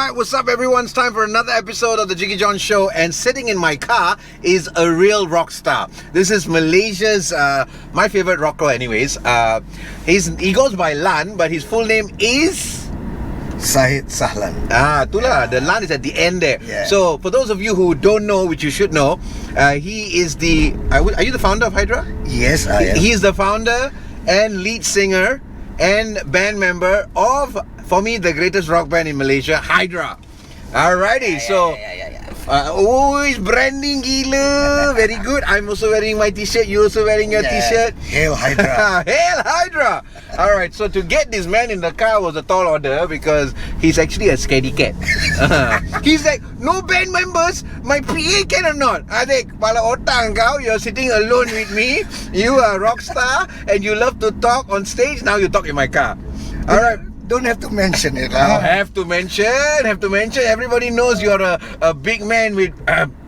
Alright, what's up everyone? It's time for another episode of the Jiggee Jon Show, and sitting in my car is a real rock star. This is Malaysia's, my favorite rocker anyways. He goes by Lan, but his full name is... Syed Sahlan. Itulah, the Lan is at the end there. Yeah. So, for those of you who don't know, which you should know, he is the... Are you the founder of HYDRA? Yes, I am. He is the founder and lead singer and band member of, for me, the greatest rock band in Malaysia, HYDRA. Alrighty, he's branding gila. Very good. I'm also wearing my t-shirt. You're also wearing your t-shirt. Hail HYDRA. Hail HYDRA. Alright, so to get this man in the car was a tall order because he's actually a scaredy cat. He's like, no band members, my PA can or not? Adik, pala otang kau, you're sitting alone with me. You are a rock star and you love to talk on stage. Now you talk in my car. Alright. Don't have to mention it. Have to mention. Everybody knows you're a big man with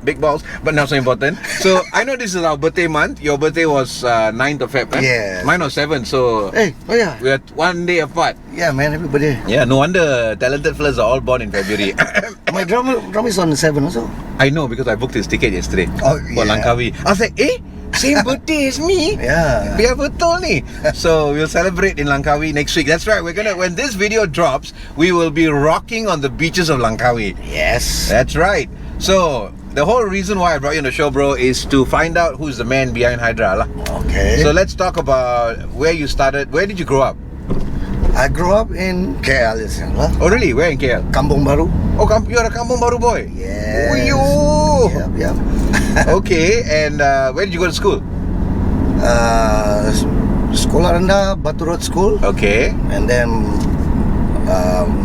big balls, but not so important. So I know this is our birthday month. Your birthday was 9th of Feb, Yeah. Mine was 7th, so Hey, oh yeah. we're 1 day apart. Yeah, man, everybody. Yeah, no wonder talented fellas are all born in February. My drummer is on the 7 also. I know because I booked his ticket yesterday Oh, for yeah. Langkawi. I was like, same birthday as me. Yeah. Biar betul ni. So we'll celebrate in Langkawi next week. That's right. When this video drops, we will be rocking on the beaches of Langkawi. Yes. That's right. So the whole reason why I brought you on the show, bro, is to find out who's the man behind HYDRA lah. Okay. So let's talk about where you started. Where did you grow up? I grew up in KL, Oh really? Where in KL? Kampung Baru. Oh, you're a Kampung Baru boy. Yeah. Yo. Yep. Okay, and where did you go to school? Sekolah Rendah Batu Road School. Okay. And then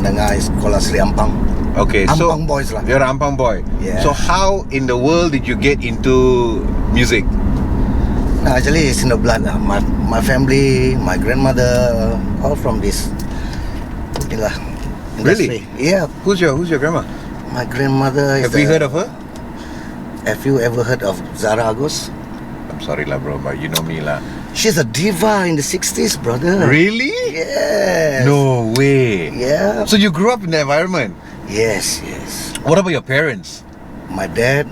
Menengah Sekolah Sri Ampang. Okay, so Ampang boys lah. You're an Ampang boy. Yeah. So how in the world did you get into music? Actually, it's in the blood. My family, my grandmother, all from this industry. Really? Yeah. Who's your grandma? My grandmother is Have you heard of her? Have you ever heard of Zara Agus? I'm sorry lah bro, but you know me lah. She's a diva in the 60s, brother. Really? Yes. No way. Yeah. So you grew up in the environment? Yes. What about your parents? My dad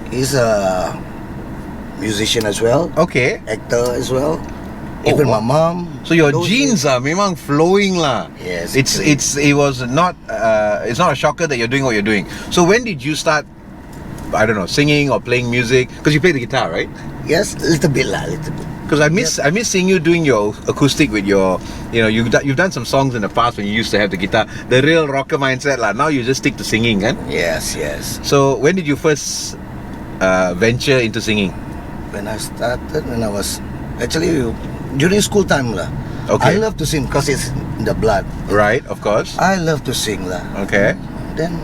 is a musician as well. Okay. Actor as well. Oh, Even wow. my mom. So your those genes are memang flowing lah. Yes. It's not a shocker that you're doing what you're doing. So when did you start, I don't know, singing or playing music? Because you play the guitar, right? Yes, a little bit. Because I miss seeing you doing your acoustic with your, you've done some songs in the past when you used to have the guitar, the real rocker mindset lah. Now you just stick to singing, kan? Yes. So when did you first venture into singing? When I started, when I was actually during school time lah. Okay. I love to sing because it's in the blood. Right, of course. I love to sing lah. Okay. Then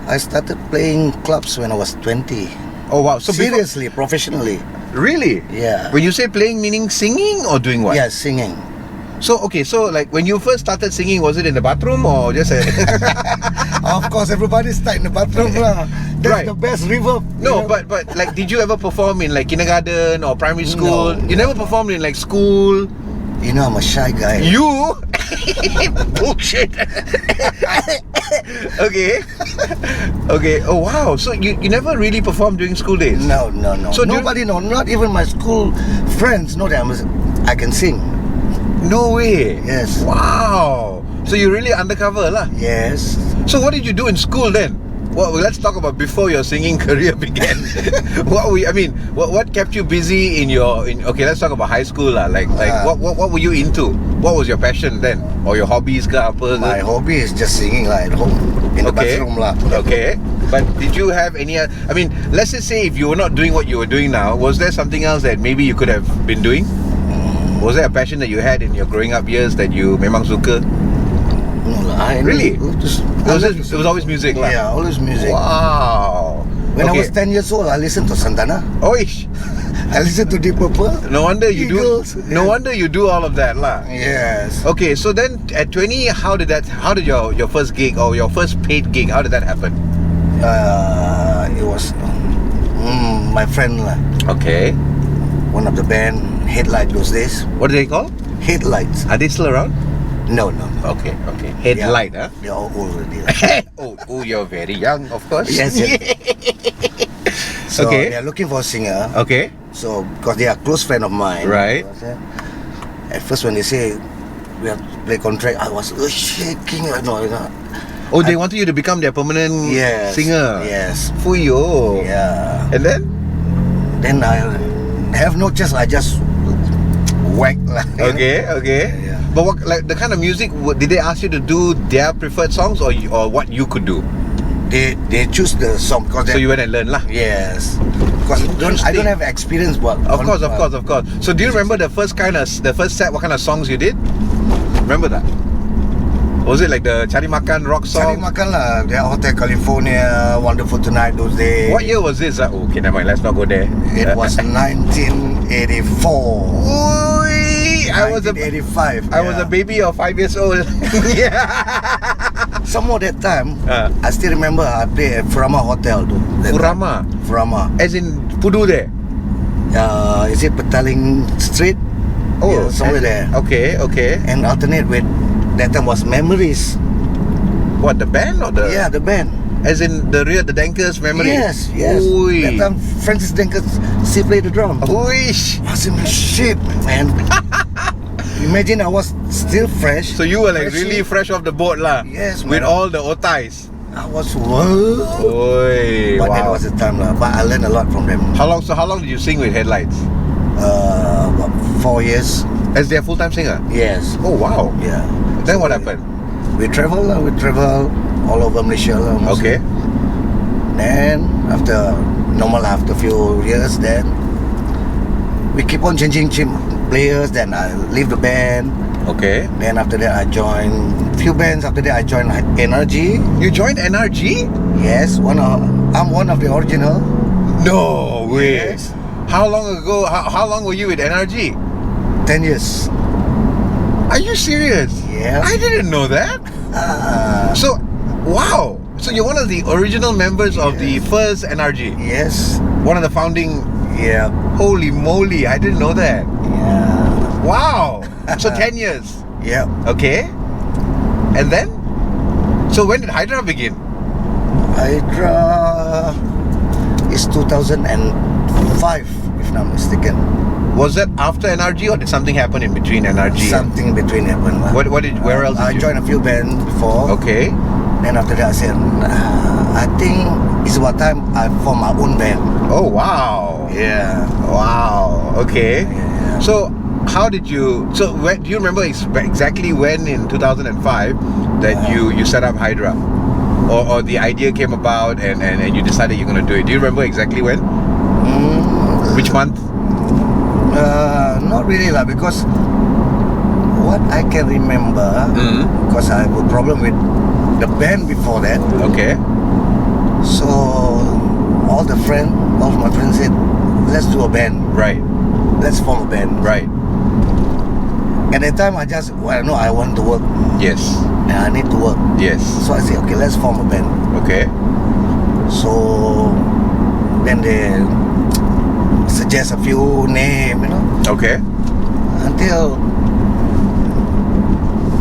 I started playing clubs when I was 20. Oh wow. So Seriously, professionally. Really? Yeah. When you say playing, meaning singing or doing what? Yeah, singing. So like when you first started singing, was it in the bathroom or just Of course, everybody start in the bathroom lah. That's Right. the best reverb. No, you know? but like, did you ever perform in like kindergarten or primary school? No. You never performed in like school? You know, I'm a shy guy. You? Bullshit. Okay. Oh wow. So you never really performed during school days? No. So nobody know. Not even my school friends know that I can sing. No way. Yes. Wow. So you really undercover lah. Yes. So what did you do in school then? Well, let's talk about before your singing career began. What kept you busy okay, let's talk about high school lah. Like what were you into? What was your passion then? Or your hobbies ke apa? My hobby is just singing lah at home in the bathroom lah. Okay. But did you have any let's just say if you were not doing what you were doing now, was there something else that maybe you could have been doing? Was there a passion that you had in your growing up years that you memang suka? No lah. Really? It was always music lah. Yeah, always music. Wow. When I was 10 years old, I listened to Santana. Oish. I listened to Deep Purple. No wonder you Eagles. do. No wonder you do all of that lah. Yes. Okay, so then at 20, how did your first gig or your first paid gig? How did that happen? It was my friend lah. Okay. One of the band Headlight those days. What do they call? Headlights. Are they still around? No. Okay. Headlight, huh? They're all old already. Oh, you're very young, of course. Yes. So Okay. they're looking for a singer. Okay. So because they are close friend of mine. Right. At first when they say we have to play contract, I was shaking. Oh, they wanted you to become their permanent Yes. singer. Yes. Fuyo. Yeah. And then I have no choice. I just whack. okay. Yeah. But what, like the kind of music? Did they ask you to do their preferred songs, or what you could do? They choose the song because So you went and learned lah. yes, because I don't have experience. But Of course. So do you remember the first set? What kind of songs you did? Remember that? Was it like the Cari Makan rock Cari song? makan lah. They are Hotel California, Wonderful Tonight those days. What year was this? Okay, never mind. Let's not go there. It was 1984. I was a 1985. I was a baby of 5 years old. Yeah. Some more that time, Uh. I still remember I played at Furama Hotel too. Furama. As in Pudu there. Is it Petaling Street? Yeah, somewhere there. Okay. And alternate with that time was Memories. What, the band or the? Yeah, the band. As in the Dankers memory. Yes. Ui. That time Francis Denker still played the drum. Wish. I said, shit, man. Imagine I was still fresh. So you were like Freshy. really fresh off the boat lah. Yes, With man. all the otais. I was what? Oi. But that Wow. was the time lah. But I learned a lot from them. How long did you sing with Headlights? About 4 years. As their full-time singer? Yes. Oh wow. Yeah. Then So what happened? We travel all over Malaysia lah. mostly. Okay. Then after few years, then we keep on changing players. Then I leave the band. Okay. Then after that I joined few bands. After that I joined NRG. You joined NRG? Yes, I'm one of the original. No way. Yes. How long ago? How long were you with NRG? 10 years. Are you serious? Yeah. I didn't know that. So, wow. So you're one of the original members of the first NRG. Yes. One of the founding. Yeah. Holy moly! I didn't know that. Yeah. Wow. So 10 years. Yeah. Okay. And then? So when did Hydra begin? Hydra is 2005, if not mistaken. Was that after NRG or did something happen in between NRG? Something between happened. Where else did I you? joined a few bands before. Okay. Then after that I said, I think it's about time I form my own band. Oh wow. Yeah. Wow. Okay. Yeah. So how did you? So when, do you remember exactly when in 2005 that you set up Hydra, or the idea came about and you decided you're gonna do it? Do you remember exactly when? Which month? Not really lah, because what I can remember, because I have a problem with the band before that. Okay. So all my friends said, let's do a band. Right. Let's form a band. Right. At that time, I want to work. Yes. And I need to work. Yes. So I said, okay, let's form a band. Okay. So then they suggest a few names, Okay. until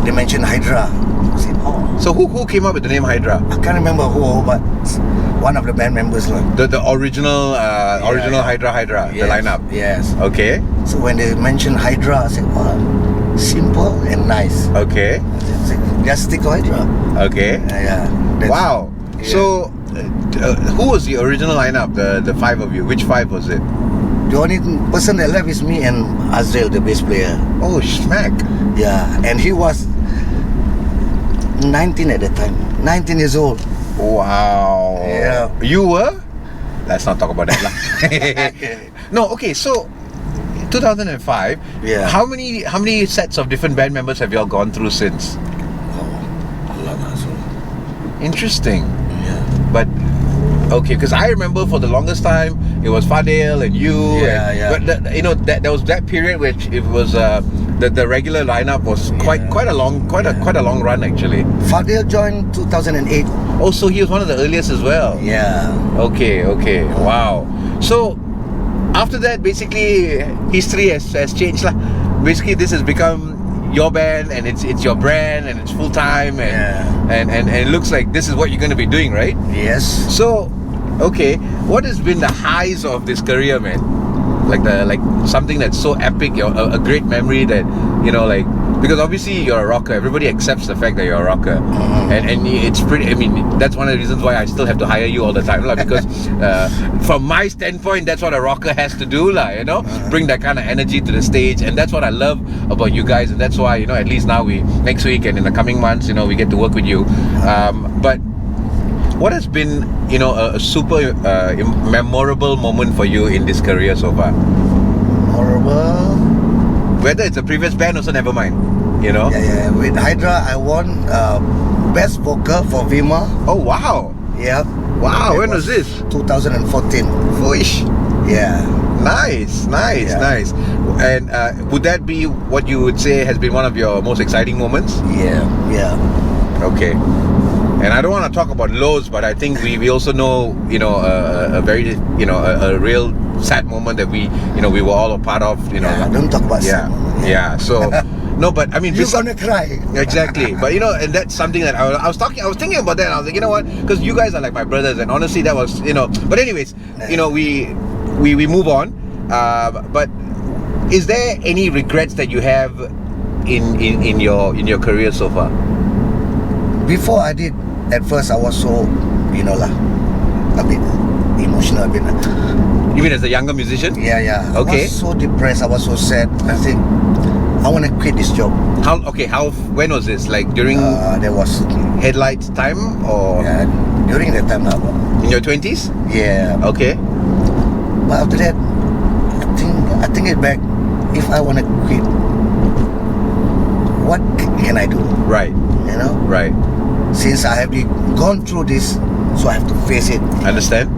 they mentioned Hydra. I said, oh, So who came up with the name Hydra? I can't remember who, but one of the band members. The original yeah. Hydra, the lineup. Yes. Okay. So when they mentioned Hydra, I said, wow, simple and nice. Okay. I said, just stick to Hydra. Okay. Yeah. that's- Wow. yeah. So who was the original lineup? The five of you. Which five was it? The only person that left is me and Azrael, the bass player. Oh, smack. Yeah, and he was 19 at that time. 19 years old. Wow. Yeah. You were? Let's not talk about that lah. No, okay, so 2005. Yeah. How many sets of different band members have you all gone through since? A lot also. Interesting. Yeah. But okay, because I remember for the longest time it was Fadil and you. Yeah, yeah. But there was that period which it was the regular lineup was quite a long run actually. Fadil joined 2008. Oh, so he was one of the earliest as well. Yeah. Okay. Wow. So after that, basically history has changed lah. Basically, this has become your band and it's your brand and it's full time and it looks like this is what you're going to be doing, right? Yes. So, okay, what has been the highs of this career, man? Like something that's so epic, a great memory that, you know, like, because obviously you're a rocker, everybody accepts the fact that you're a rocker, and it's pretty, I mean, that's one of the reasons why I still have to hire you all the time, because from my standpoint, that's what a rocker has to do, you know, bring that kind of energy to the stage, and that's what I love about you guys, and that's why, you know, at least now next week and in the coming months, you know, we get to work with you. But what has been, you know, a super memorable moment for you in this career so far? Memorable? Whether it's a previous band, also never mind, you know? Yeah. With Hydra, I won Best Vocal for Vima. Oh, wow. Yeah. Wow, when was this? 2014. Foish. Yeah. Nice. And would that be what you would say has been one of your most exciting moments? Yeah. Okay. And I don't want to talk about lows, but I think we also know, you know, a very, you know, a real sad moment that we were all a part of, you know. Yeah, don't talk about sad moment. Yeah. So, no, but I mean, you're gonna cry. Exactly. But you know, and that's something that I was thinking about that. And I was like, you know what? Because you guys are like my brothers, and honestly, that was, you know. But anyways, you know, we move on. But is there any regrets that you have in your career so far? Before I did, at first I was so, you know, a bit emotional, a bit. You mean as a younger musician? Yeah. Okay. I was so depressed. I was so sad. I think I want to quit this job. When was this? Like during there was Headlights time or during that time now. In your 20s? Yeah. Okay. But after that, I think it back. If I want to quit, what can I do? Right. You know. Right. Since I have gone through this, so I have to face it. Understand?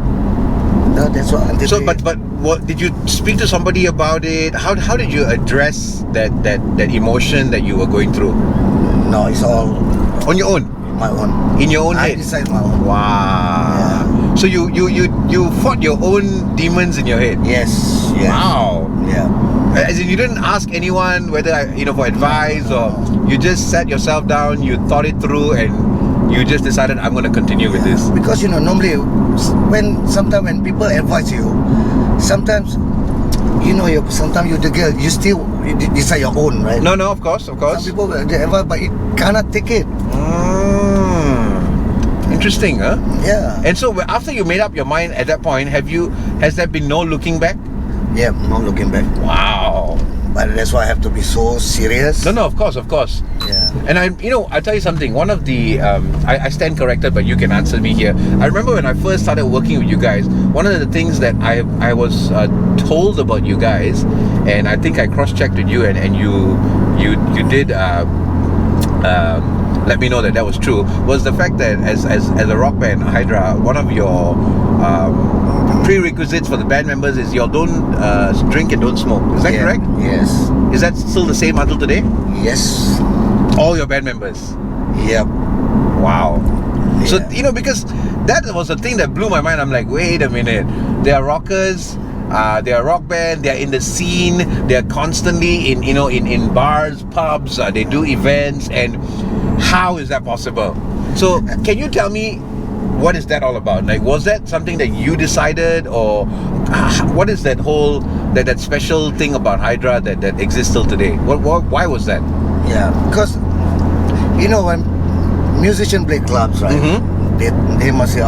No, that's what. So, but what did you speak to somebody about it? How did you address that emotion that you were going through? No, it's all on your own. My own. In your own I head. decide my own. Wow. Yeah. So you fought your own demons in your head. Yes. Wow. Yeah. As in, you didn't ask anyone whether for advice, or you just sat yourself down, you thought it through, and you just decided, I'm going to continue with this. Because normally sometimes when people advise you, sometimes sometimes you're the girl, you still decide your own, right? No, of course. Some people they advise, but you cannot take it. Interesting, huh? Yeah. And so after you made up your mind at that point, has there been no looking back? Yeah, no looking back. Wow. But that's why I have to be so serious. No, of course. Yeah. And I'll tell you something. One of the I stand corrected, but you can answer me here. I remember when I first started working with you guys, one of the things that I was told about you guys, and I think I cross-checked with you, and you did let me know that was true, was the fact that as a rock band, Hydra, one of your prerequisites for the band members is you don't drink and don't smoke. Is that correct? Yes. Is that still the same until today? Yes. All your band members? Yep. Wow. Yeah. So, because that was the thing that blew my mind. I'm like, wait a minute. They are rockers. They are a rock band. They are in the scene. They are constantly in bars, pubs. They do events. And how is that possible? So, can you tell me, what is that all about? Like, was that something that you decided, or what is that whole that special thing about Hydra that exists till today? Why was that? Yeah, because when musicians play clubs, right? Mm-hmm. They must say,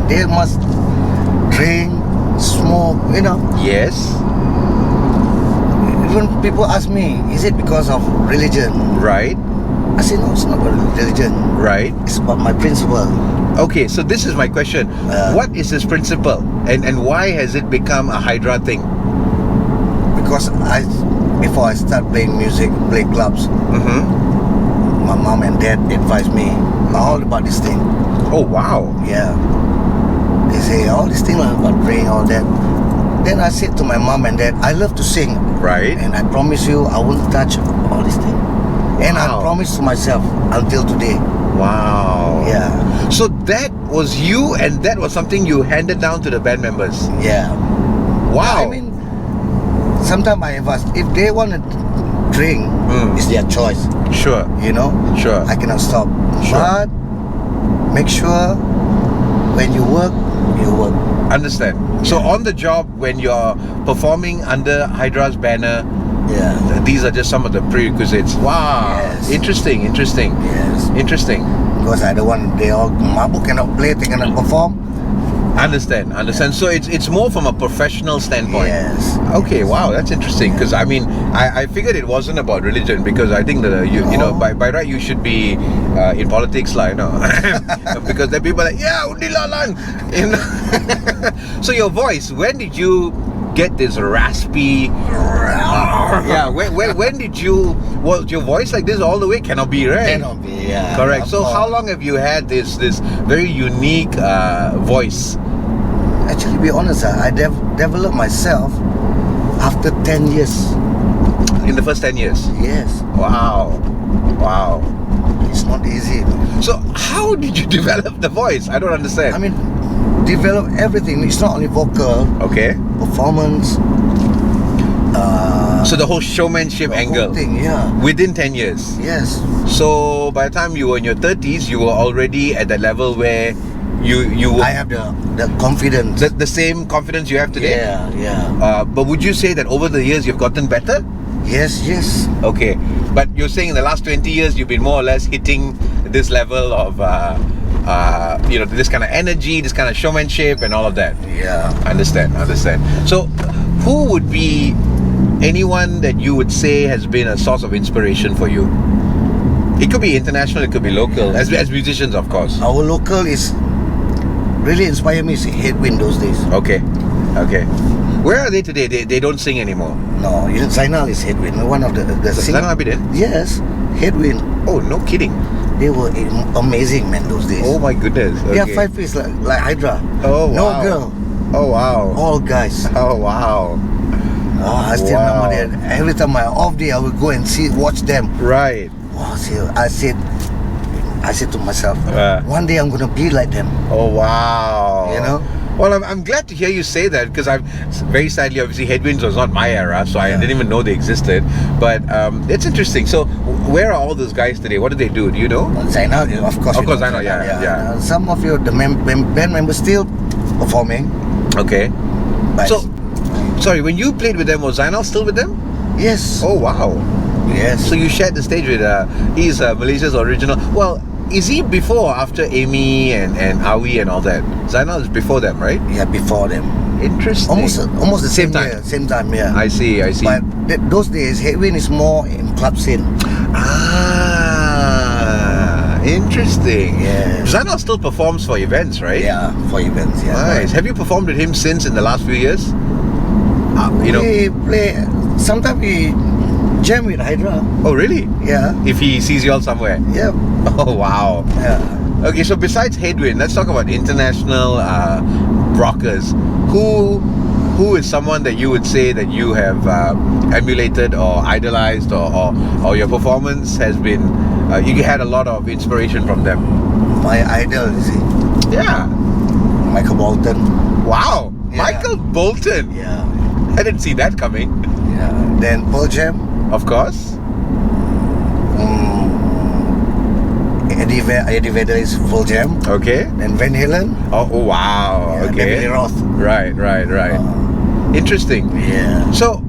they must drink, smoke, Yes. Even people ask me, is it because of religion? Right. I say, no, it's not about religion. Right. It's about my principle. Okay, so this is my question. What is this principle? And why has it become a Hydra thing? Because before I start playing music, play clubs, my mom and dad advised me all about this thing. Oh, wow. Yeah. They say all this thing about praying, all that. Then I said to my mom and dad, I love to sing. Right. And I promise you, I won't touch all this thing. And I promise to myself until today. Wow. Yeah. So that was you, and that was something you handed down to the band members. Yeah. Wow. I mean, sometimes I advise, if they want to drink, it's their choice. Sure. You know. Sure. I cannot stop. Sure. But make sure when you work, you work. Understand. So on the job, when you're performing under Hydra's banner, Yeah. these are just some of the prerequisites. Wow. Yes. Interesting. Yes. Interesting. Because I don't want they all mabuk, cannot play, they cannot perform. Understand. So it's more from a professional standpoint. Yes. Okay, wow, that's interesting. Because I mean, I figured it wasn't about religion, because I think that you know, by right you should be in politics, like, you know, because then people are like, yeah, undi lalan. You know? So your voice, when did you get this raspy? Yeah, when did you? Was your voice like this all the way? Cannot be, right? Cannot be, yeah. Correct. So how long have you had this very unique voice? Actually, to be honest, I developed myself after 10 years. In the first 10 years? Yes. Wow. It's not easy. So how did you develop the voice? I don't understand. I mean, develop everything. It's not only vocal, Okay. performance. So the whole showmanship the angle whole thing, yeah. within 10 years. Yes. So by the time you were in your 30s, you were already at that level where you were I have the confidence. the same confidence you have today. Yeah. But would you say that over the years you've gotten better? Yes. Okay, but you're saying in the last 20 years you've been more or less hitting this level of you know, this kind of energy, this kind of showmanship and all of that. Yeah. Understand. So who would be anyone that you would say has been a source of inspiration for you? It could be international, it could be local, as musicians, of course. Our local is really inspired me. Is Headwind those days. Okay. Where are they today? They don't sing anymore. No, even Zainal is Headwind. One of the Zainal Abidin? Yes, Headwind. Oh, no kidding. They were amazing, man, those days. Oh my goodness. They Okay. are 5 piece like Hydra. Oh, No wow. girl, Oh wow. all guys. Oh wow. Oh, I still Wow. remember that. Every time my off day, I would go and watch them. Right. Wow, I said to myself, Uh. one day I'm gonna be like them. Oh wow. You know? Well, I'm glad to hear you say that, because I've very sadly, obviously, Headwinds was not my era, so I didn't even know they existed. But it's interesting. So, where are all those guys today? What do they do? Do you know? Zainal, of course. Of you course, know Zainal, yeah. Some of you, the band members still performing. Okay. But So, sorry, when you played with them, was Zainal still with them? yes. Oh wow. Yes. So you shared the stage with he's Malaysia's original. Well, is he before or after Amy and Awi and all that? Zainal is before them, right? Yeah, before them. Interesting. Almost the Same same time. year, same time, yeah. I see. But those days, Headwind is more in club scene. Interesting. Yes. Zainal still performs for events, right? Yeah, for events. Yeah. Nice. Have you performed with him since in the last few years? You know. We play. Sometimes we jam with Hydra. Oh, really? Yeah. If he sees you all somewhere. Yeah. Oh, wow. Yeah. Okay, so besides Headwind, let's talk about international rockers. Who is someone that you would say that you have emulated or idolized, or your performance has been you had a lot of inspiration from them? My idol, you see, Yeah. Michael Bolton. Wow. Yeah. Michael Bolton. Yeah. I didn't see that coming. Yeah. Then Pearl Jam. Of course. Eddie Vedder is full jam. Okay. Then Van Halen. Oh, wow. Yeah, Okay. David Roth. Right. Interesting. Yeah. So,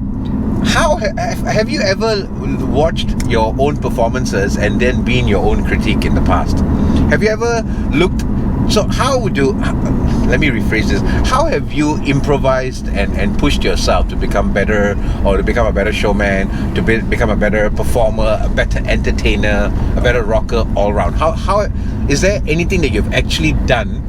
how have you ever watched your own performances and then been your own critique in the past? Have you ever looked? So, let me rephrase this. How have you improvised and pushed yourself to become better, or to become a better showman, to become a better performer, a better entertainer, a better rocker all round? How is there anything that you've actually done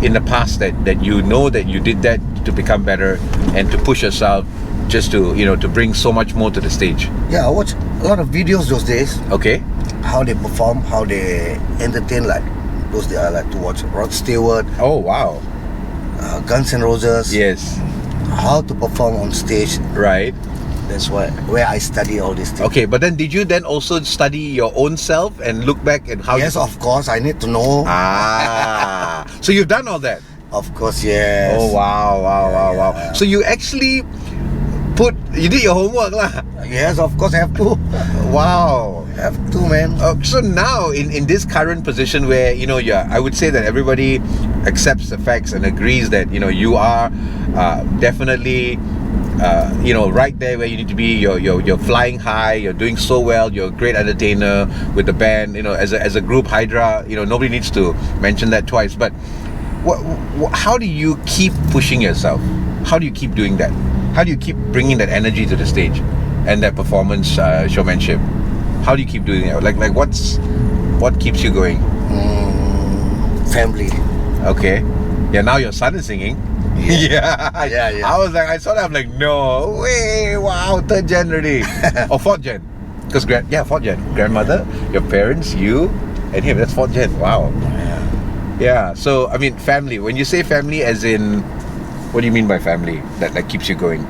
in the past that you know that you did that to become better and to push yourself, just to to bring so much more to the stage? Yeah, I watch a lot of videos those days. Okay. How they perform, how they entertain. Like those days, I like to watch Rod Stewart, Oh wow. Guns N' Roses. Yes. How to perform on stage. Right. That's where I study all these things. Okay, but then did you then also study your own self and look back at how? Yes, of course. I need to know. So you've done all that. Of course, yes. Oh wow. Yeah. So you actually put You did your homework lah. Yes, of course, have to. Wow. Have to, man. So now in this current position where I would say that everybody accepts the facts and agrees that you are definitely right there where you need to be. You're flying high. You're doing so well. You're a great entertainer with the band. As a group, Hydra. Nobody needs to mention that twice. But how do you keep pushing yourself? How do you keep doing that? How do you keep bringing that energy to the stage and that performance showmanship? How do you keep doing it? Like what keeps you going? Family. Okay. Yeah, now your son is singing. Yeah. I was like, I saw that. I'm like, no way. Wow, 3rd gen already. Or 4th gen. Because 4th gen. Grandmother, your parents, you, and him. That's 4th gen. Wow. Yeah. So, I mean, family. When you say family, as in, what do you mean by family that keeps you going?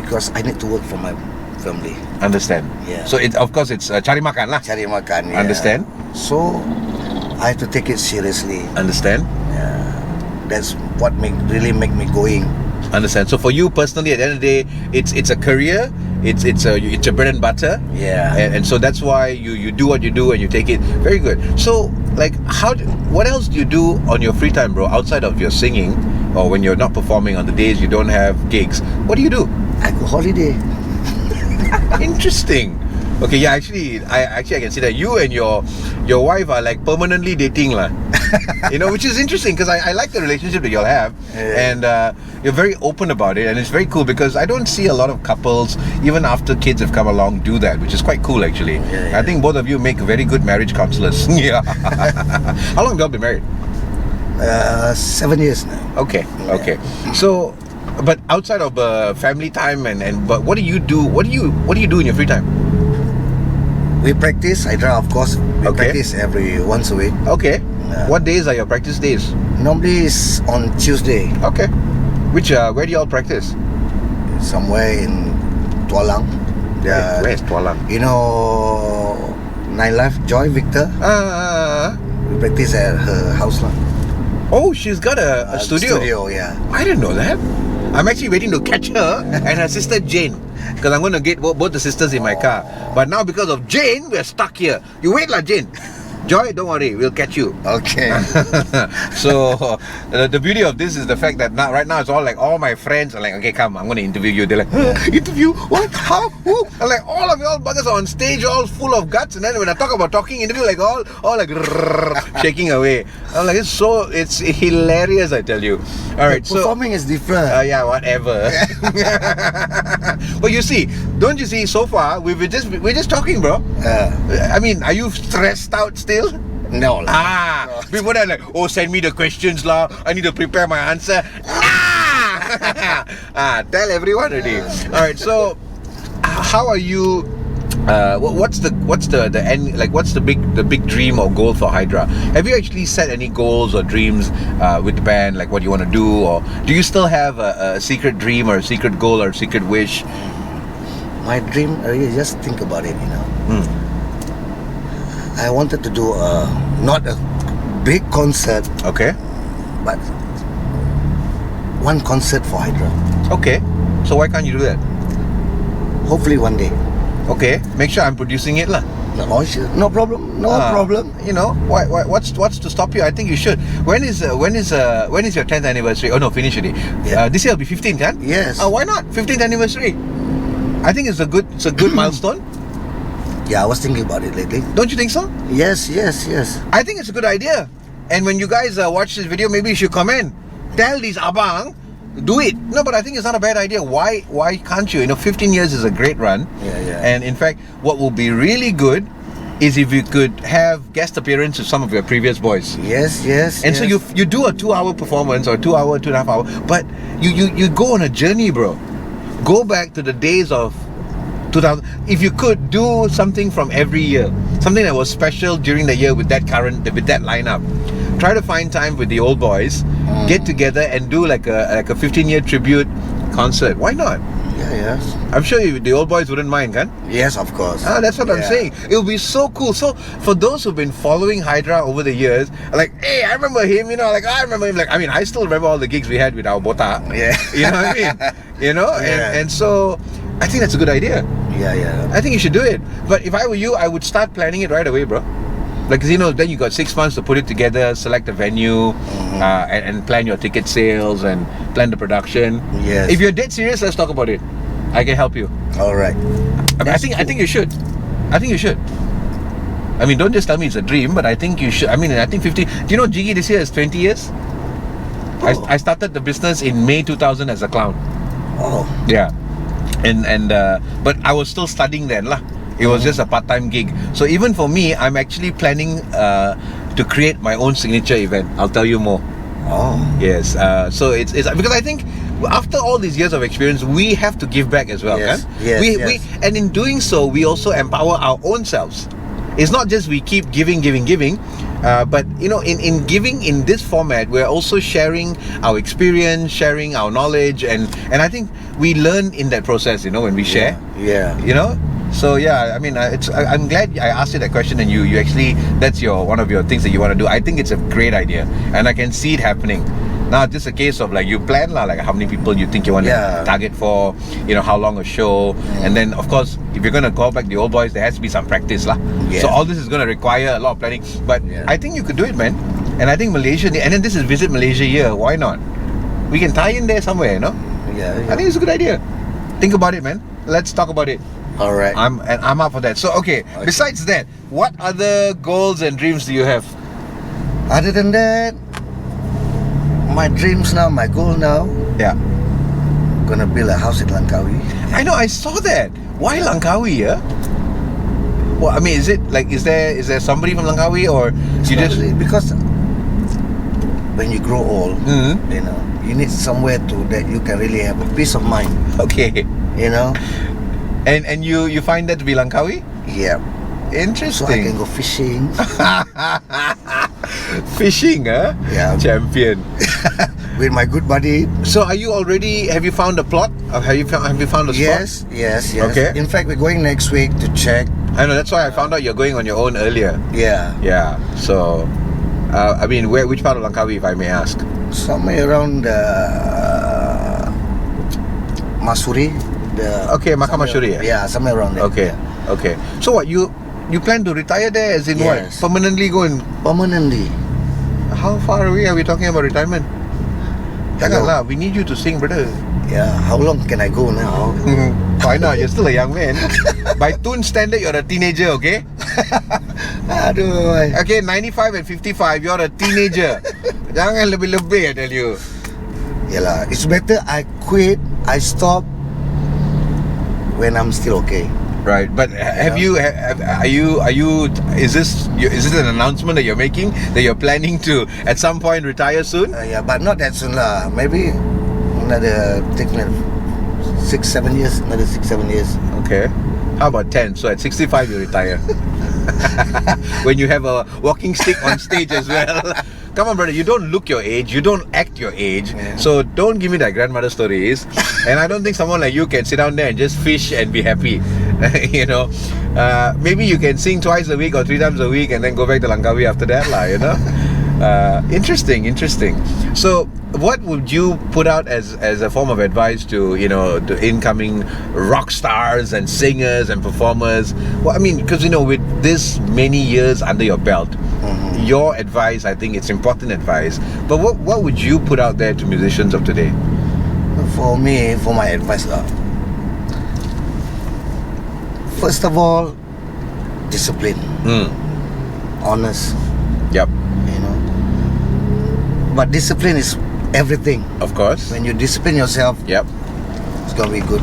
Because I need to work for my family. Understand? Yeah. So, of course, it's cari makan lah. Cari makan, yeah. Understand? So, I have to take it seriously. Understand? Yeah. That's what really make me going. Understand? So, for you personally, at the end of the day, it's a career. It's a bread and butter. Yeah. And so that's why you do what you do and you take it. Very good. So, like, what else do you do on your free time, bro? Outside of your singing, or when you're not performing on the days you don't have gigs, what do you do? I go holiday. Interesting. Okay, yeah, actually I can see that you and your wife are like permanently dating lah. Which is interesting because I like the relationship that y'all have, and you're very open about it, and it's very cool because I don't see a lot of couples even after kids have come along do that, which is quite cool actually. I think both of you make very good marriage counselors. Yeah. How long have y'all been married? 7 years now. Okay. So, but outside of family time but what do you do? What do you do in your free time? We practice Hydra, of course. We practice once a week. Okay. What days are your practice days? Normally it's on Tuesday. Okay. Which where do y'all practice? Somewhere in Tualang. Where's Tualang? Nine Life Joy Victor. We practice at her house lah. Oh, she's got a studio. Studio, yeah. I didn't know that. I'm actually waiting to catch her and her sister Jane, because I'm going to get both the sisters in my car. But now because of Jane, we're stuck here. You wait lah, Jane. Joy, don't worry, we'll catch you. Okay. So the beauty of this is the fact that right now it's all like all my friends are like, okay, come, I'm going to interview you. They're like, interview? What? How? Who? I'm like, all of y'all buggers are on stage, all full of guts, and then when I talk about talking, interview, like all like shaking away. I'm like, it's hilarious, I tell you. All right, so performing is different. Yeah, whatever. But don't you see? So far, we're just talking, bro. I mean, are you stressed out still? No. People are like, oh, send me the questions lah. I need to prepare my answer. Tell everyone already. All right. So, how are you? What's the end? Like, what's the big dream or goal for Hydra? Have you actually set any goals or dreams with the band? Like, what you want to do, or do you still have a secret dream or a secret goal or a secret wish? My dream, just think about it, I wanted to do not a big concert. Okay. But one concert for Hydra. Okay. So why can't you do that? Hopefully one day. Okay. Make sure I'm producing it lah. No problem. No problem. What's to stop you? I think you should. When is your 10th anniversary? Oh no, finish already. Yeah. This year will be 15th, kan? Yes. Why not? 15th anniversary. I think it's a good milestone. Yeah, I was thinking about it lately. Don't you think so? Yes. I think it's a good idea. And when you guys watch this video, maybe you should comment. Tell these abang, do it. No, but I think it's not a bad idea. Why can't you? 15 years is a great run. Yeah. And in fact, what will be really good is if you could have guest appearance with some of your previous boys. Yes. And so you do a 2-hour performance or 2 hour, 2.5 hour, but you go on a journey, bro. Go back to the days of 2000. If you could do something from every year, something that was special during the year with that lineup, try to find time with the old boys, get together and do like a 15-year tribute concert. Why not? Yeah, yes. I'm sure the old boys wouldn't mind, kan? Yes, of course. That's what I'm saying. It will be so cool. So for those who've been following Hydra over the years, like, hey, I remember him, I remember him. Like, I mean, I still remember all the gigs we had with our bota. Yeah. You know what I mean? Yeah. And so I think that's a good idea. Yeah. I think you should do it. But if I were you, I would start planning it right away, bro. Like, 'cause, then you got 6 months to put it together, select a venue, and plan your ticket sales and plan the production. Yes. If you're dead serious, let's talk about it. I can help you. All right. I think you should. I think you should. I mean, don't just tell me it's a dream, but I think you should. I mean, I think 50. Do you know Jiggee this year is 20 years? Oh. I started the business in May 2000 as a clown. Oh. Yeah. But I was still studying then lah. It was just a part-time gig. So even for me, I'm actually planning to create my own signature event. I'll tell you more. Oh. Yes. So it's because I think after all these years of experience, we have to give back as well, Yes. kan? Yes. And in doing so, we also empower our own selves. It's not just we keep giving, but in giving in this format, we're also sharing our experience, sharing our knowledge, and I think we learn in that process. When we share. Yeah. So yeah, I mean, I'm glad I asked you that question, and you actually, that's one of your things that you want to do. I think it's a great idea, and I can see it happening. Now, it's just a case of like you plan like how many people you think you want to target for, how long a show, and then of course, if you're gonna call back the old boys, there has to be some practice lah. Yeah. So all this is gonna require a lot of planning, but I think you could do it, man. And I think Malaysia, and then this is Visit Malaysia year. Why not? We can tie in there somewhere, Yeah. I think it's a good idea. Think about it, man. Let's talk about it. All right. I'm up for that. So okay. Besides that, what other goals and dreams do you have? Other than that, my dreams now, my goal now, Yeah. gonna build a house in Langkawi. I know, I saw that. Why Langkawi, yeah? Well, I mean, is there somebody from Langkawi, or you just Really, because when you grow old, you need somewhere that you can really have a peace of mind. okay? And you find that to be Langkawi? Yeah. So I Interesting. can go fishing. Fishing, huh? Yeah. Champion. With my good buddy. So have you found a plot? Or have you found a spot? Yes. Okay. In fact, we're going next week to check. I know, that's why I found out you're going on your own earlier. Yeah. Yeah. So I mean, which part of Langkawi, if I may ask? Somewhere around Masuri. Okay, Makam Masuri. Yeah, somewhere around there. Okay. So what, you plan to retire there, as in what? Yes. Permanently go and... Permanently. How far away are we talking about retirement? Janganlah, we need you to sing, brother. Yeah, how long can I go now? Why not? You're still a young man. By tune standard, you're a teenager, okay? Aduh. Okay, 95 and 55, you're a teenager. Jangan lebih-lebih, I tell you. Yalah, it's better I quit, I stop when I'm still okay. Right, but are you? Is this an announcement that you're making, that you're planning to at some point retire soon? Yeah, but not that soon lah. Maybe another 6-7 years. Another 6-7 years. Okay. How about 10? So at 65 you retire. When you have a walking stick on stage as well. Come on, brother, you don't look your age, you don't act your age, so don't give me that grandmother stories. And I don't think someone like you can sit down there and just fish and be happy. Maybe you can sing twice a week or 3 times a week and then go back to Langkawi after that lah, Interesting. So what would you put out as a form of advice to the incoming rock stars and singers and performers? Well, I mean, because with this many years under your belt, your advice, I think it's important advice, but what would you put out there to musicians of today? For me, for my advice lah, first of all, discipline. Honest. Yep. But discipline is everything. Of course. When you discipline yourself, Yep. it's gonna be good.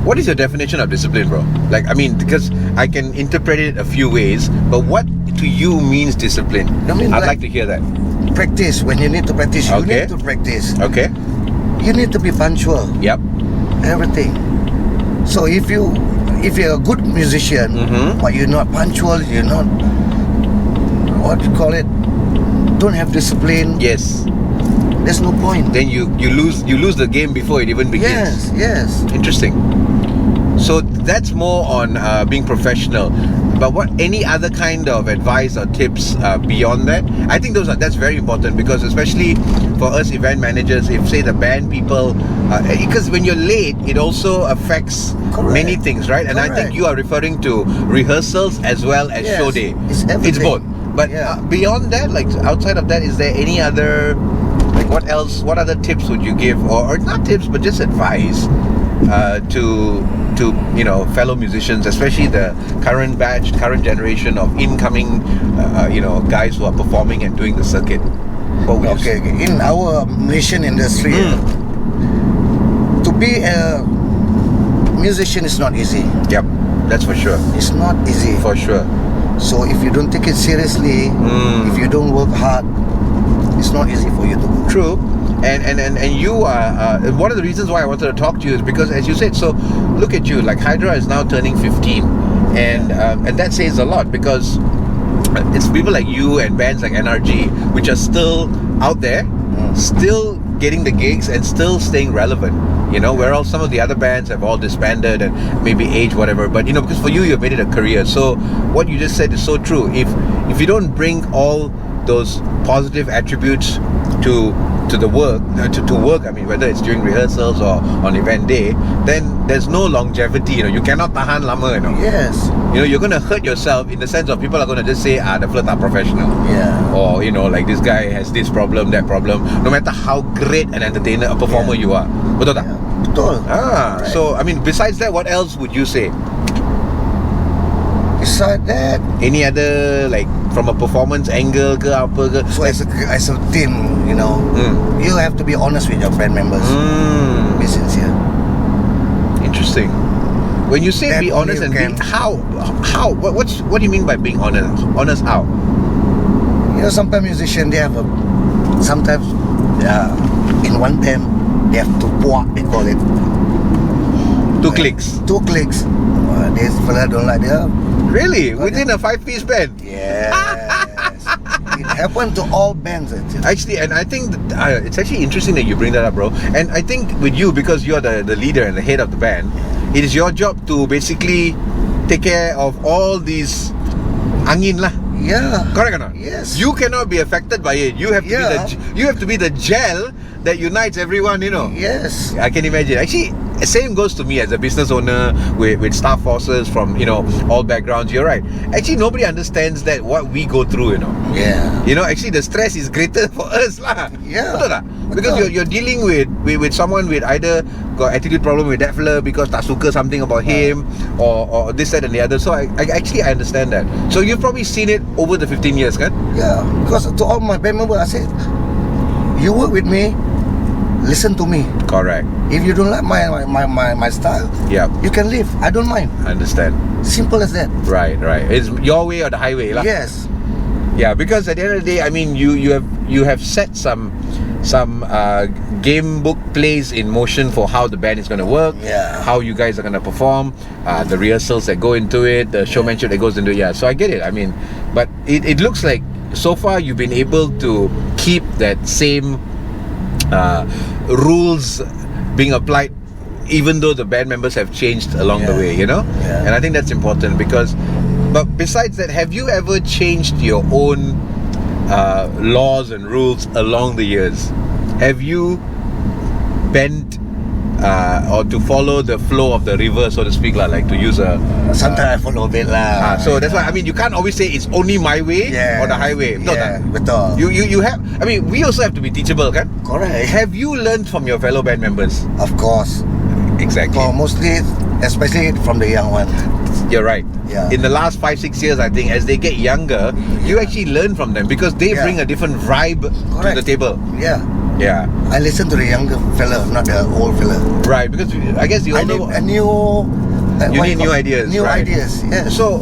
What is your definition of discipline, bro? Like, I mean, because I can interpret it a few ways, but what to you means discipline? I'd like to hear that. Practice. When you need to practice, you Okay. need to practice. Okay. You need to be punctual. Yep. Everything. So if you're a good musician, but you're not punctual, you're not, what do you call it, don't have discipline, Yes. there's no point. Then you lose the game before it even begins. Yes. Interesting. So that's more on being professional. But what any other kind of advice or tips beyond that? I think that's very important, because especially for us event managers, if say the band people, because when you're late, it also affects many things, right? And I think you are referring to rehearsals as well as show day. It's both. But beyond that, like outside of that, is there any other, like what else? What other tips would you give, or not tips, but just advice to fellow musicians, especially the current batch, current generation of incoming guys who are performing and doing the circuit? Okay, in our Malaysian industry, to be a musician is not easy. Yep, that's for sure. It's not easy. For sure. So if you don't take it seriously, if you don't work hard, it's not easy for you to do. True. And you are one of the reasons why I wanted to talk to you is because, as you said, so look at you, like Hydra is now turning 15, and that says a lot, because it's people like you and bands like NRG which are still out there, still getting the gigs and still staying relevant, whereas some of the other bands have all disbanded and maybe age whatever, but because for you, you've made it a career. So what you just said is so true. If you don't bring all those positive attributes to the work, to work, I mean, whether it's during rehearsals or on event day, then there's no longevity. You cannot tahan lama. Yes. You're going to hurt yourself in the sense of people are going to just say, the flirt are professional. Yeah. Or like this guy has this problem, that problem. No matter how great an entertainer, a performer you are. Betul tak? Betul. Right. So I mean, besides that, what else would you say? Besides that, any other, like, from a performance angle ke apa ke? So as a team, you have to be honest with your band members. Be sincere. Interesting. When you say be honest and be how what do you mean by being honest? Honest how? Sometimes musicians, they have sometimes in one band they have to puak, they call it. Two clicks. This fella don't like that. Really? Within a 5-piece band? Yes. It happened to all bands actually, and I think that, it's actually interesting that you bring that up, bro. And I think with you, because you're the leader and the head of the band, it is your job to basically take care of all these angin lah. Yeah. Correct or not? Yes. You cannot be affected by it. You have to be the gel that unites everyone. Yes. I can imagine. Actually, same goes to me as a business owner with staff forces from all backgrounds. You're right. Actually, nobody understands that what we go through. Yeah. Actually, the stress is greater for us lah. Yeah. Betul tak? Because you're dealing with someone with either got attitude problem with that fella because tak suka something about him or this, that and the other. So I understand that. So you've probably seen it over the 15 years, kan? Yeah. Because to all my band members, I said, you work with me, listen to me. Correct. If you don't like my style, you can leave. I don't mind. Understand. Simple as that. Right. It's your way or the highway lah. Yes. Yeah, because at the end of the day, I mean, you have set some game book plays in motion for how the band is going to work, how you guys are going to perform, the rehearsals that go into it, the showmanship that goes into it. Yeah, so I get it. I mean, but it looks like so far you've been able to keep that same rules being applied, even though the band members have changed along the way, and I think that's important because, but besides that, have you ever changed your own laws and rules along the years? Have you bent or to follow the flow of the river, so to speak, like to use a... Sometimes I follow a bit lah. So that's why, I mean, you can't always say it's only my way or the highway. Betul. You have, I mean, we also have to be teachable, kan? Correct. Have you learned from your fellow band members? Of course. Exactly. Mostly, especially from the young one. You're right. Yeah. In the last 5-6 years, I think, as they get younger, you actually learn from them because they bring a different vibe to the table. Yeah. I listen to the younger fella, not the old fella. Right, because I guess the older... You need new ideas. New ideas, yes. So,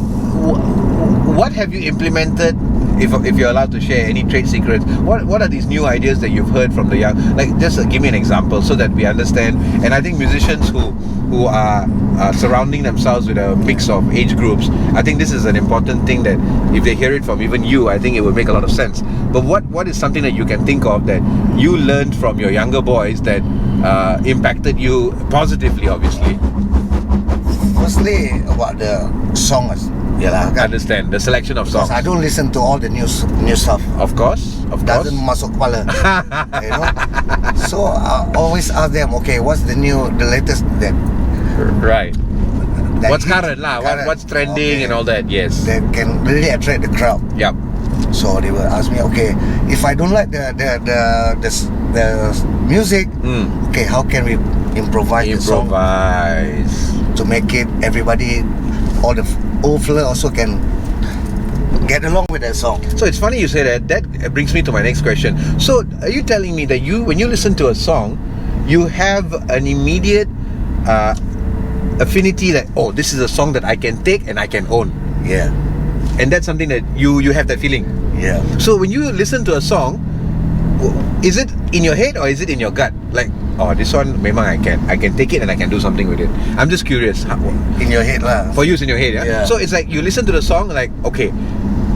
what have you implemented if you're allowed to share any trade secrets, what are these new ideas that you've heard from the young? Like, just give me an example so that we understand. And I think musicians who are surrounding themselves with a mix of age groups, I think this is an important thing that if they hear it from even you, I think it will make a lot of sense. But what is something that you can think of that you learned from your younger boys that impacted you positively, obviously? Firstly, about the songs. I understand the selection of songs. I don't listen to all the new stuff. Of course. Doesn't masuk kepala. You know? So I always ask them, okay, what's the latest that? Right. That what's current lah? What's trending and all that? Yes. That can really attract the crowd. Yep. So they will ask me, okay, if I don't like the music, okay, how can we improvise the song to make it everybody, all the old fella also can get along with that song. So it's funny you say that. That brings me to my next question. So are you telling me that when you listen to a song, you have an immediate affinity that, oh, this is a song that I can take and I can own? Yeah. And that's something that you have that feeling? Yeah. So when you listen to a song, is it in your head or is it in your gut? Like, oh, this one, memang I can take it and I can do something with it. I'm just curious. In your head lah. For you, it's in your head, yeah? Yeah. So it's like you listen to the song, like, okay,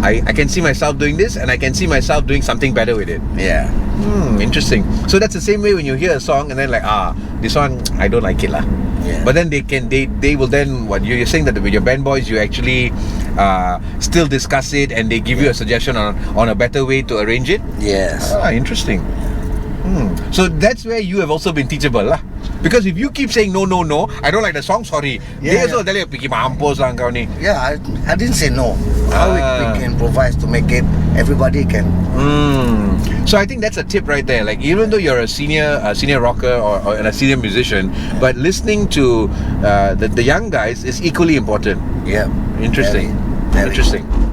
I can see myself doing this and I can see myself doing something better with it. Yeah. Interesting. So that's the same way when you hear a song and then like, this one, I don't like it lah. Yeah. But then they will then, what you're saying that with your band boys, you actually still discuss it and they give you a suggestion on a better way to arrange it? Yes. Interesting. So that's where you have also been teachable lah. Because if you keep saying no, I don't like the song, sorry. They also tell you, "Pergi mampus lah kau ni." Yeah, I didn't say no. How we can improvise to make it everybody can. So I think that's a tip right there. Like, even though you're a senior rocker or a senior musician, but listening to the young guys is equally important. Yeah. Interesting. Very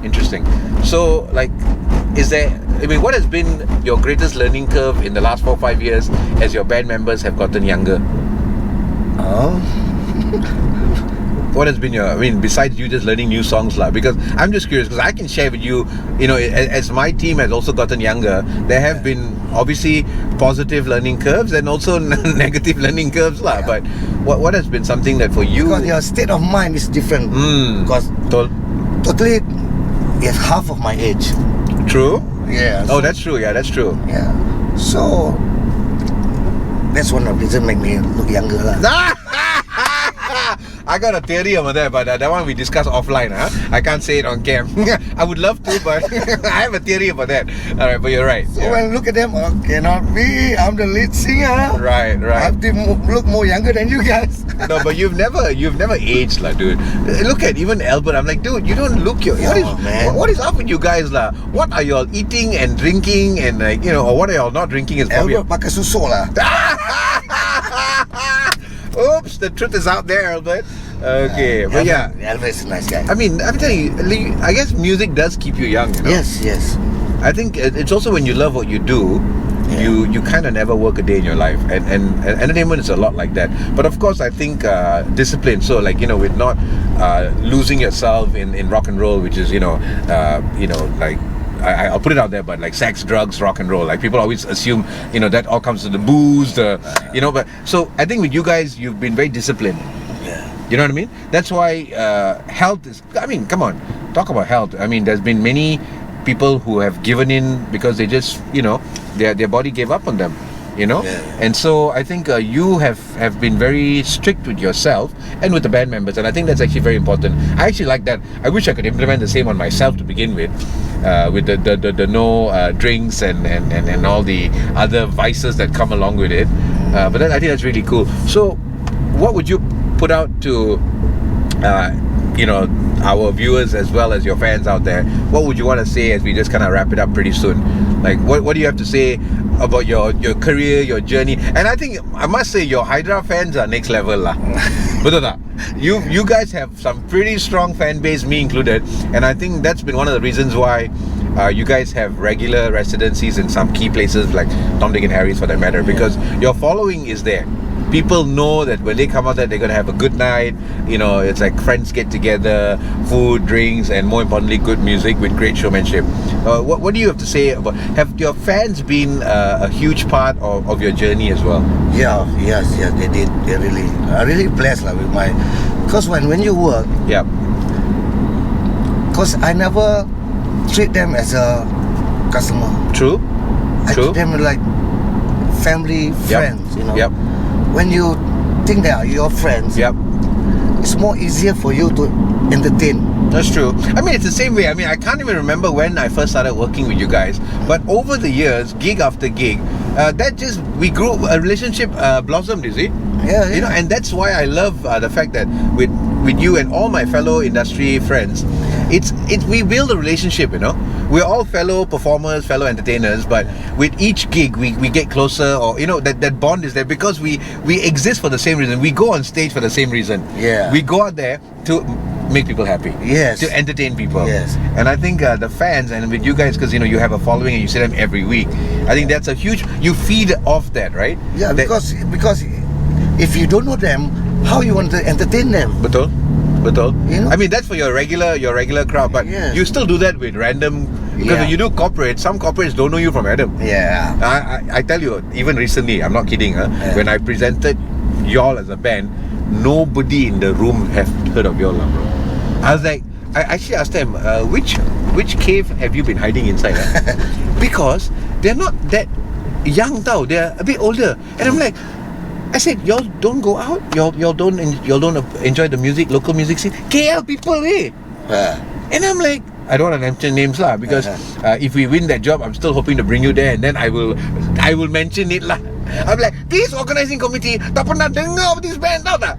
Interesting. So, like, what has been your greatest learning curve in the last 4 or 5 years as your band members have gotten younger? What has been besides you just learning new songs lah? Because I'm just curious, because I can share with you, as my team has also gotten younger, there have been obviously positive learning curves and also negative learning curves lah. Yeah. But what has been something that for you? Because your state of mind is different. Because totally, you have half of my age. True? Yeah. Oh, that's true. Yeah, that's true. Yeah. So that's one of the reasons make me look younger lah. I got a theory over there, but that one we discuss offline. I can't say it on cam. I would love to, but I have a theory about that. All right, but you're right. So when I look at them, cannot be. I'm the lead singer. Right. I have to look more younger than you guys. No, but you've never aged, lah, dude. Look at even Albert. I'm like, dude, you don't look your. What is up with you guys, lah? What are you all eating and drinking and or what are you all not drinking? Is probably Albert pakai susu lah. Oops, the truth is out there, Albert. Okay, but yeah, Albert is a nice guy. I mean, I'm telling you, I guess music does keep you young. Yes. I think it's also when you love what you do, you kind of never work a day in your life, and entertainment is a lot like that. But of course, I think discipline. So like with not losing yourself in rock and roll, which is like. I'll put it out there, but like sex, drugs, rock and roll, like people always assume, that all comes to the booze, but so I think with you guys, you've been very disciplined. Yeah. You know what I mean? That's why health is, come on, talk about health. I mean, there's been many people who have given in because they just, their body gave up on them. And so I think you have been very strict with yourself and with the band members, and I think that's actually very important. I actually like that. I wish I could implement the same on myself to begin with the no drinks and all the other vices that come along with it. But I think that's really cool. So what would you put out to our viewers as well as your fans out there? What would you want to say as we just kind of wrap it up pretty soon? Like, what do you have to say about your career, your journey? And I think I must say your Hydra fans are next level lah. Betul tak? You guys have some pretty strong fan base, me included, and I think that's been one of the reasons why you guys have regular residencies in some key places like Tom, Dick and Harry's for that matter, because your following is there. people know that when they come out there, they're gonna have a good night. You know, it's like friends get together, food, drinks, and more importantly, good music with great showmanship. What do you have to say about? Have your fans been a huge part of your journey as well? Yeah, yes, they did. They really, I really blessed with my. Because when you work, yeah. Because I never treat them as a customer. True. I treat them like family, friends. You know. Yep. When you think they are your friends, it's more easier for you to entertain. That's true. I mean, it's the same way. I mean, I can't even remember when I first started working with you guys, but over the years, gig after gig, we grew, a relationship blossomed, you see? Yeah. You know, and that's why I love the fact that with you and all my fellow industry friends, we build a relationship, you know. We're all fellow performers, fellow entertainers, but with each gig we get closer, or you know, that bond is there because we exist for the same reason. We go on stage for the same reason. Yeah. We go out there to make people happy. Yes. To entertain people. Yes. And I think the fans, and with you guys, because you know you have a following and you see them every week, I think that's a huge, you feed off that, right? Yeah, because if you don't know them, how you want to entertain them? Betul. You know? I mean, that's for your regular crowd, but you still do that with random, because when you do corporate, some corporates don't know you from Adam. Yeah. I tell you, even recently, I'm not kidding, when I presented y'all as a band, nobody in the room have heard of y'all, bro. I was like, I actually asked them, which cave have you been hiding inside? Because they're not that young tau, they're a bit older. And I'm like, I said, y'all don't go out, y'all don't enjoy the music, local music scene. KL people, eh? And I'm like, I don't want to mention names lah, because if we win that job, I'm still hoping to bring you there, and then I will mention it lah. I'm like, this organizing committee tak pernah dengar this band, tau tak?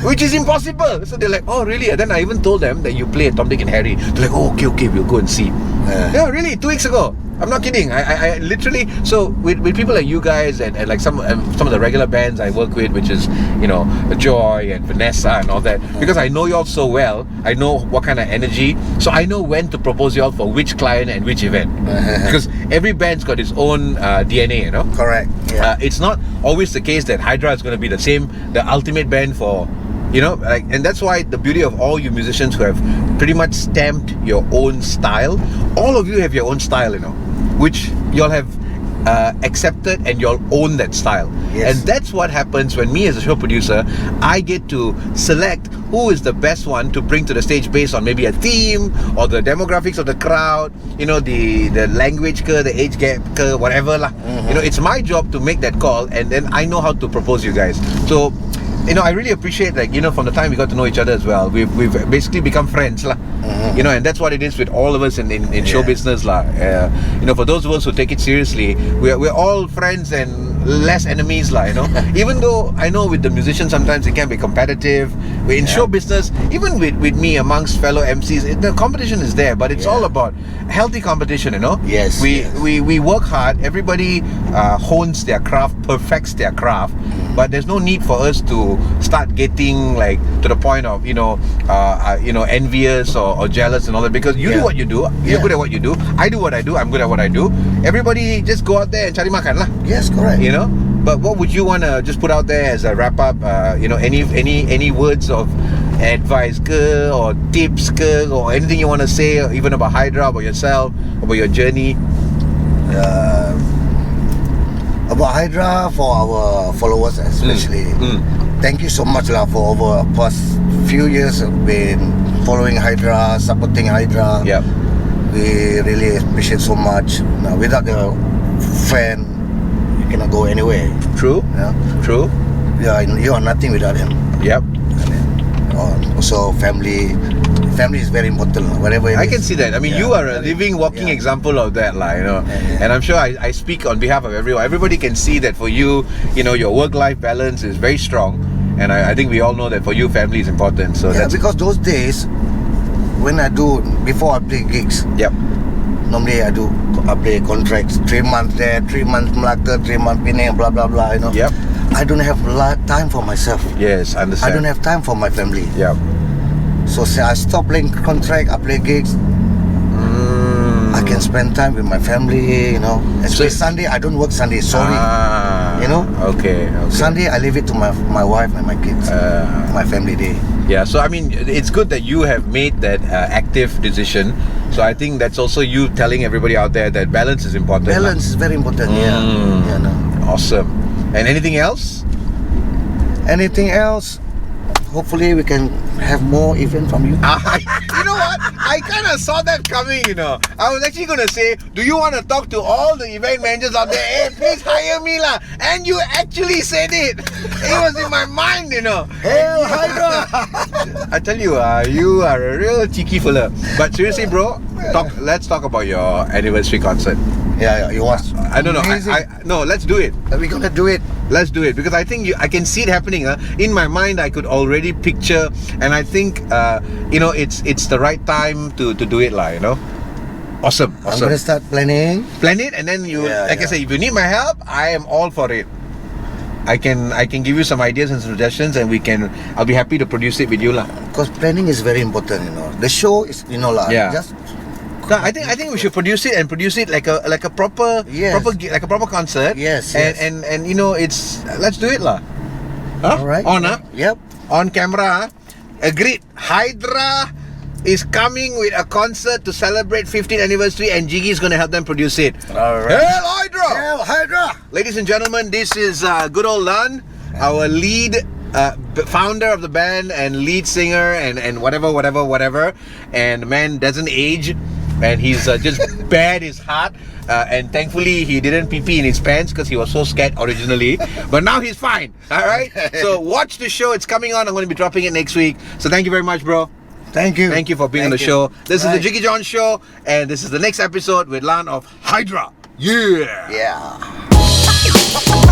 Which is impossible. So they're like, oh really? And then I even told them that you play at Tom, Dick and Harry. They're like, oh okay, we'll go and see. Yeah, really, 2 weeks ago. I'm not kidding. I literally, so with people like you guys and like some of the regular bands I work with, which is, you know, Joy and Vanessa and all that, because I know y'all so well, I know what kind of energy, so I know when to propose y'all for which client and which event. Because every band's got its own DNA, you know. Correct. Yeah. It's not always the case that Hydra is going to be the ultimate band for, you know, like, and that's why the beauty of all you musicians who have pretty much stamped your own style, all of you have your own style, you know, which y'all have accepted, and y'all own that style. Yes. And that's what happens when me as a show producer, I get to select who is the best one to bring to the stage based on maybe a theme or the demographics of the crowd, you know, the language ke, the age gap ke, whatever lah. You know, it's my job to make that call, and then I know how to propose you guys. So, you know, I really appreciate, like, you know, from the time we got to know each other as well, we've basically become friends lah. You know, and that's what it is with all of us in show business lah. You know, for those of us who take it seriously, we're all friends and less enemies lah, you know. Even though I know with the musicians sometimes it can be competitive, in show business, even with me amongst fellow MCs, the competition is there, but it's all about healthy competition, you know. Yes. We work hard, everybody hones their craft, perfects their craft, but there's no need for us to start getting like to the point of, you know, envious or jealous and all that, because you do what you do, you're good at what you do, I do what I do, I'm good at what I do. Everybody just go out there and cari makan lah. Yes, correct. You know, but what would you want to just put out there as a wrap up? You know, any words of advice ke, or tips ke, or anything you want to say, or even about Hydra, about yourself, about your journey? About Hydra, for our followers especially, thank you so much lah for over the past few years of been following Hydra, supporting Hydra. Yeah. We really appreciate so much. Now, without the fan, you cannot go anywhere. True. Yeah. True. Yeah, you are nothing without him. Yep. Also, family is very important. Whatever I can see that. I mean, you are a living, walking example of that, you know. And I'm sure I speak on behalf of everyone. Everybody can see that for you, you know, your work-life balance is very strong. And I think we all know that for you, family is important. So that's because those days, when before I play gigs, normally I play contracts, 3 months there, 3 months Melaka, 3 months Penang, blah blah blah, you know. I don't have time for myself. Yes, understand. I don't have time for my family. So I stop playing contract, I play gigs. I can spend time with my family, you know. Especially Sunday, I don't work Sunday, sorry. You know. Okay. Sunday I leave it to my wife and my kids. My family day. Yeah. So I mean, it's good that you have made that active decision. So I think that's also you telling everybody out there that balance is important. Balance is very important. Yeah. Yeah. No. Awesome. And anything else? Anything else? Hopefully we can have more event from you. You know what? I kind of saw that coming, you know. I was actually going to say, do you want to talk to all the event managers out there? Hey, please hire me lah. And you actually said it. It was in my mind, you know. Hail Hydra! I tell you, you are a real cheeky fella. But seriously, bro, let's talk about your anniversary concert. Yeah, you want? I don't know. No, let's do it. Are we gonna do it? Let's do it because I think I can see it happening. In my mind, I could already picture, and I think it's the right time to do it, lah. You know, awesome. I'm gonna start planning. Plan it, and then I say, if you need my help, I am all for it. I can give you some ideas and suggestions, and I'll be happy to produce it with you, lah. Because planning is very important, you know. The show is, you know, lah. Yeah. Just. No, I think we should produce it like a proper concert. Yes. And you know, let's do it, lah. Huh? All right. On, huh? Yep. On camera. Agreed. Hydra is coming with a concert to celebrate 15th anniversary, and Jiggee is going to help them produce it. All right. Hail Hydra! Hail Hydra! Ladies and gentlemen, this is good old Lan, our lead founder of the band and lead singer and whatever. And the man doesn't age. And he's just bared his heart, and thankfully he didn't pee in his pants because he was so scared originally. But now he's fine. All right. So watch the show. It's coming on. I'm going to be dropping it next week. So thank you very much, bro. Thank you. Thank you for being on the show. This is the Jiggee Jon Show, and this is the next episode with Lan of HYDRA. Yeah. Yeah.